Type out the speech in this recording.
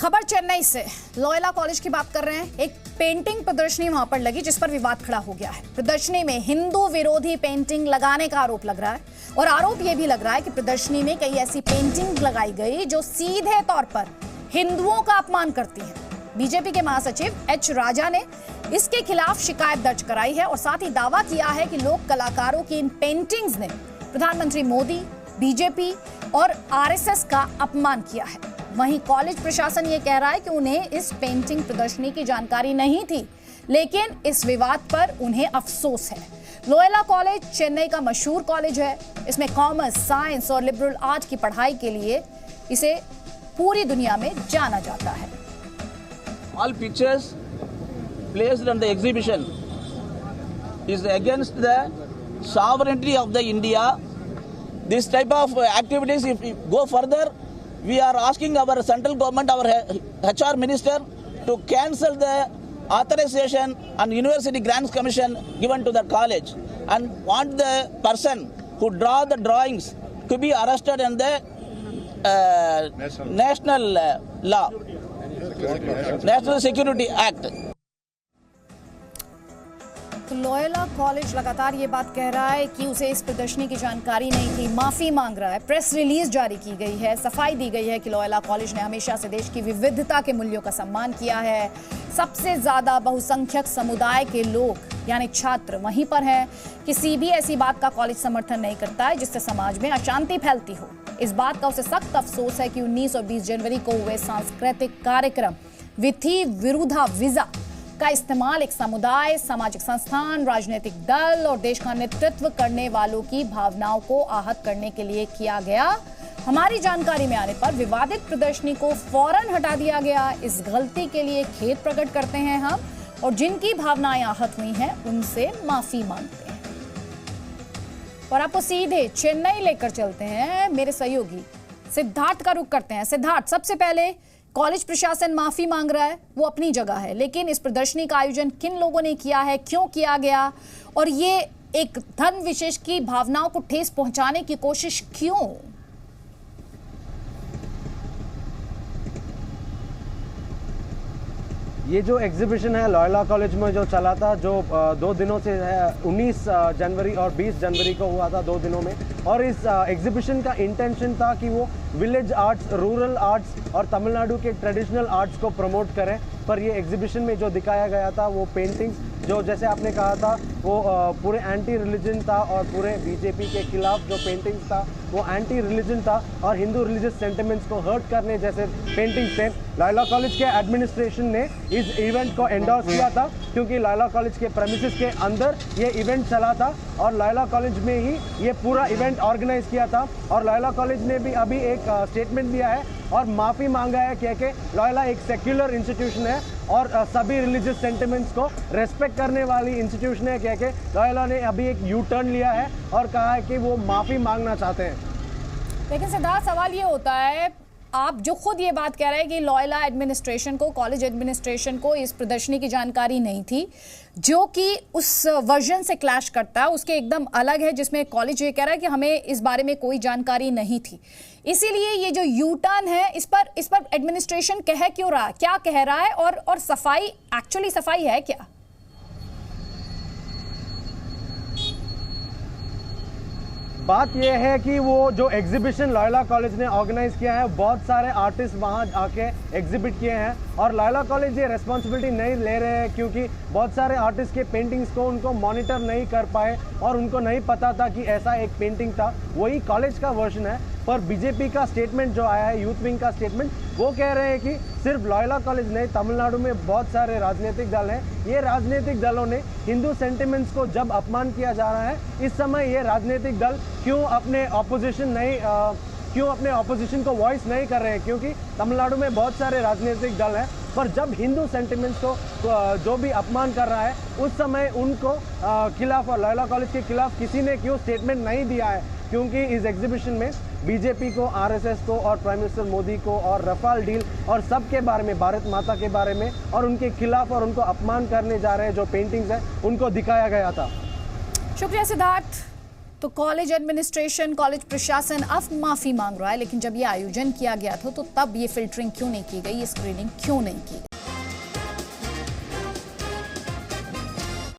खबर चेन्नई से, Loyola college की बात कर रहे हैं। एक पेंटिंग प्रदर्शनी वहां पर लगी जिस पर विवाद खड़ा हो गया है। प्रदर्शनी में हिंदू विरोधी पेंटिंग लगाने का आरोप लग रहा है और आरोप यह भी लग रहा है कि प्रदर्शनी में कई ऐसी पेंटिंग लगाई गई जो सीधे तौर पर हिंदुओं का अपमान करती है। बीजेपी के महासचिव एच राजा ने इसके खिलाफ शिकायत दर्ज कराई है और साथ ही दावा किया है कि लोक कलाकारों की इन पेंटिंग्स ने प्रधानमंत्री मोदी, बीजेपी और आरएसएस का अपमान किया है। वहीं कॉलेज प्रशासन ये कह रहा है कि उन्हें इस पेंटिंग प्रदर्शनी की जानकारी नहीं थी, लेकिन इस विवाद पर उन्हें अफसोस है। लॉयला कॉलेज चेन्नई का मशहूर कॉलेज है। इसमें कॉमर्स, साइंस और लिबरल आर्ट की पढ़ाई के लिए इसे पूरी दुनिया में जाना जाता है। All pictures placed on the exhibition is against the sovereignty of the India. This type of activities, if we go further, we are asking our central government, our HR minister, to cancel the authorization and university grants commission given to the college, and want the person who draw the drawings to be arrested in the national law, National Security Act. तो Loyola college लगातार ये बात कह रहा है कि उसे इस प्रदर्शनी की जानकारी नहीं थी, माफी मांग रहा है। प्रेस रिलीज जारी की गई है, सफाई दी गई है कि लॉयला कॉलेज ने हमेशा से देश की विविधता के मूल्यों का सम्मान किया है। सबसे ज्यादा बहुसंख्यक समुदाय के लोग यानी छात्र वहीं पर हैं। किसी भी ऐसी बात का कॉलेज समर्थन नहीं करता है जिससे समाज में अशांति फैलती हो। इस बात का उसे सख्त अफसोस है कि 19 और 20 जनवरी को हुए सांस्कृतिक कार्यक्रम विधि विरुद्धा वीजा का इस्तेमाल एक समुदाय, सामाजिक संस्थान, राजनीतिक दल और देश का नेतृत्व करने वालों की भावनाओं को आहत करने के लिए किया गया। हमारी जानकारी में आने पर विवादित प्रदर्शनी को फौरन हटा दिया गया। इस गलती के लिए खेद प्रकट करते हैं हम और जिनकी भावनाएं आहत हुई हैं उनसे माफी मांगते हैं। और आपको सीधे चेन्नई लेकर चलते हैं, मेरे सहयोगी सिद्धार्थ का रुख करते हैं। सिद्धार्थ, सबसे पहले कॉलेज प्रशासन माफी मांग रहा है, वो अपनी जगह है, लेकिन इस प्रदर्शनी का आयोजन किन लोगों ने किया है, क्यों किया गया और ये एक धर्म विशेष की भावनाओं को ठेस पहुंचाने की कोशिश क्यों? ये जो एग्जीबिशन है लॉयला कॉलेज में जो चला था, जो 2 दिनों से है, 19 जनवरी और 20 जनवरी को हुआ था, 2 दिनों में। और इस एग्जीबिशन का इंटेंशन था कि वो विलेज आर्ट्स, रूरल आर्ट्स और तमिलनाडु के ट्रेडिशनल आर्ट्स को प्रमोट करें। पर ये एग्जीबिशन में जो दिखाया गया था वो पेंटिंग्स जो, जैसे आपने कहा था, वो पूरे एंटी रिलीजन था और पूरे बीजेपी के खिलाफ जो पेंटिंग्स था वो एंटी रिलीजन था और हिंदू रिलीजियस सेंटिमेंट्स को हर्ट करने जैसे पेंटिंग्स थे। लॉयला कॉलेज के एडमिनिस्ट्रेशन ने इस इवेंट को एंडोर्स किया था क्योंकि लॉयला कॉलेज के प्रेमिसेस के अंदर ये इवेंट चला था और लॉयला कॉलेज में ही ये पूरा इवेंट ऑर्गेनाइज किया था। और लॉयला कॉलेज ने भी अभी एक स्टेटमेंट दिया है और माफ़ी मांगा है कि लॉयला एक सेक्युलर इंस्टीट्यूशन है और सभी रिलीजियस सेंटिमेंट्स को रेस्पेक्ट करने वाली इंस्टीट्यूशन है। कि लॉयला ने अभी एक यू टर्न लिया है और कहा है कि वो माफ़ी मांगना चाहते हैं। लेकिन सिद्धार्थ, सवाल ये होता है, आप जो खुद ये बात कह रहे हैं कि लॉयला एडमिनिस्ट्रेशन को, कॉलेज एडमिनिस्ट्रेशन को इस प्रदर्शनी की जानकारी नहीं थी, जो कि उस वर्जन से क्लैश करता है, उसके एकदम अलग है जिसमें कॉलेज ये कह रहा है कि हमें इस बारे में कोई जानकारी नहीं थी। इसीलिए ये जो यू टर्न है, इस पर एडमिनिस्ट्रेशन कह क्यों रहा है, क्या कह रहा है और सफाई, एक्चुअली सफाई है क्या? बात यह है कि वो जो एग्जीबिशन लॉयला कॉलेज ने ऑर्गेनाइज किया है, बहुत सारे आर्टिस्ट वहाँ आके एग्जिबिट किए हैं और लॉयला कॉलेज ये रेस्पॉन्सिबिलिटी नहीं ले रहे हैं क्योंकि बहुत सारे आर्टिस्ट के पेंटिंग्स को उनको मॉनिटर नहीं कर पाए और उनको नहीं पता था कि ऐसा एक पेंटिंग था। वही कॉलेज का वर्जन है। पर बीजेपी का स्टेटमेंट जो आया है, यूथ विंग का स्टेटमेंट, वो कह रहे हैं कि सिर्फ लॉयला कॉलेज नहीं, तमिलनाडु में बहुत सारे राजनीतिक दल हैं। ये राजनीतिक दलों ने हिंदू सेंटिमेंट्स को जब अपमान किया जा रहा है, इस समय ये राजनीतिक दल क्यों अपने ऑपोजिशन को वॉइस नहीं कर रहे हैं? क्योंकि तमिलनाडु में बहुत सारे राजनीतिक दल हैं, पर जब हिंदू सेंटिमेंट्स को जो भी अपमान कर रहा है उस समय उनको खिलाफ और लॉयला कॉलेज के खिलाफ किसी ने क्यों स्टेटमेंट नहीं दिया है? क्योंकि इस एग्जीबिशन में बीजेपी को, आरएसएस को और प्राइम मिनिस्टर मोदी को और रफाल डील और सब के बारे में, भारत माता के बारे में और उनके खिलाफ और उनको अपमान करने जा रहे हैं जो पेंटिंग्स हैं उनको दिखाया गया था। शुक्रिया सिद्धार्थ। तो कॉलेज एडमिनिस्ट्रेशन, कॉलेज प्रशासन अब माफी मांग रहा है, लेकिन जब ये आयोजन किया गया था तो तब ये फिल्टरिंग क्यों नहीं की गई, ये स्क्रीनिंग क्यों नहीं की गई?